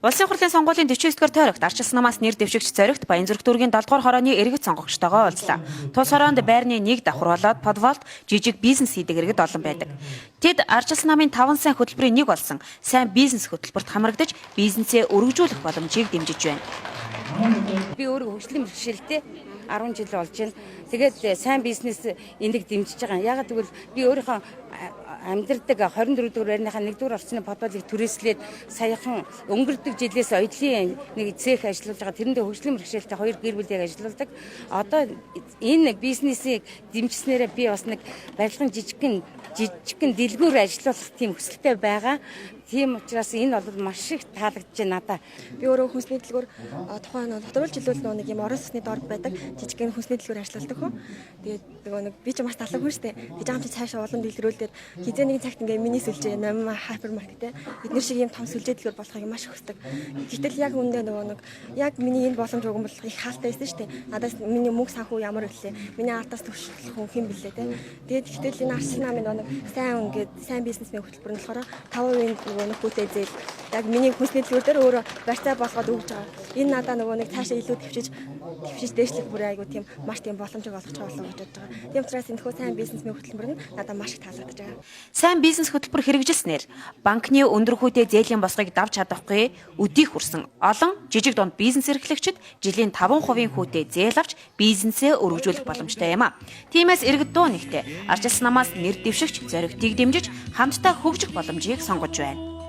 Улсын хурлын сонгуулийн 49-р тойрогт арчилсан намаас нэр дэвшигч зоригт Баянзүрх дүүргийн 7-р хорооны иргэд сонгогчтойгоо уулзлаа. Тус хороонд байрны нэг давхар болоод подвалт жижиг бизнес хийдэг иргэд олон байдаг. Тэд арчилсан намын 5 сайн хөтөлбөрийн нэг болсон сайн бизнес хөтөлбөрт хамрагдаж бизнесээ өргөжүүлэх боломжийг дэмжиж байна. Би өөрөө хөгжлийн бэрхшээлтэй 10 жил болж байна. Тэгээд сайн бизнес энийг дэмжиж байгаа. Ягаад гэвэл би өөрийнхөө амьдардаг 24 дугаар байрныхаа 1-р орчны подвалыг түрээслээд саяхан өнгөрдөг жилээс оёдлын нэг цех ажиллаж байгаа. Тэрэндээ хөгжлийн бэрхшээлтэй 2 гэр бүлийг ажилладаг. Одоо энэ бизнесийг дэмжснээрээ би бас нэг барилгын жижигхэн дэлгүүр ажиллуулах тийм хүсэлтэй байгаа. Тийм учраас энэ бол маш их таалагдж байна надад. Би өөрөө хүнсний дэлгүүр тухайн тодруулж илүүл нэг юм орон сууцны дор байдаг жижигхэн хүнсний дэлгүүр ажилладаг хөө. Тэгээд нөгөө нэг би ч маш талаг хүн штэ. Тэгээд жаамч цаашаа улам дэлгэрүүлээд хизээ нэгэн цагт ингээ миний сүлжээ ном хайпермаркет эдгээр шиг юм том сүлжээ дэлгүүр болохыг маш хүсдэг. Гэтэл яг үндэ нөгөө нэг яг миний энэ боломж өгөн болох их хаалтай байсан штэ. Надаас миний мөнгө санхүү ямар өглөө. Миний ардаас төвшлөх хүн хэм блэ те. Тэгээд гэтэл энэ арчилсан намын нөгөө сайн ингээд сайн бизнесмен хөтөлбөр нь болохоор 5% нэг хүүтэй зээл яг миний хүнсний дэлгүүр дээр өөрөө барьцаа болгоод өгж байгаа. Энэ надаа нөгөө нэг цаашаа илүү төвчж дэвшлэх бүр айгу тийм маш тийм боломжийг олгож байгаа болов гэж бодож байгаа. Тийм учраас энэ хөө сайн бизнесмен хөтөлбөр нь надад маш их таалагдж байгаа. Сайн бизнес хөтөлбөр хэрэгжилснээр банкны өндөр хүүтэй зээлийн босгыг давж чадахгүй өдийг хүрсэн олон жижиг дунд бизнес эрхлэгчид жилийн 5% хүүтэй зээл авч бизнесээ өргөжүүлэх боломжтой юм а. Тиймээс иргэд дуу нэгтээ арчилсан намаас нэр дэвшигч зоригтыг дэмжиж хамтдаа хөгжих боломжийг сонгож байна.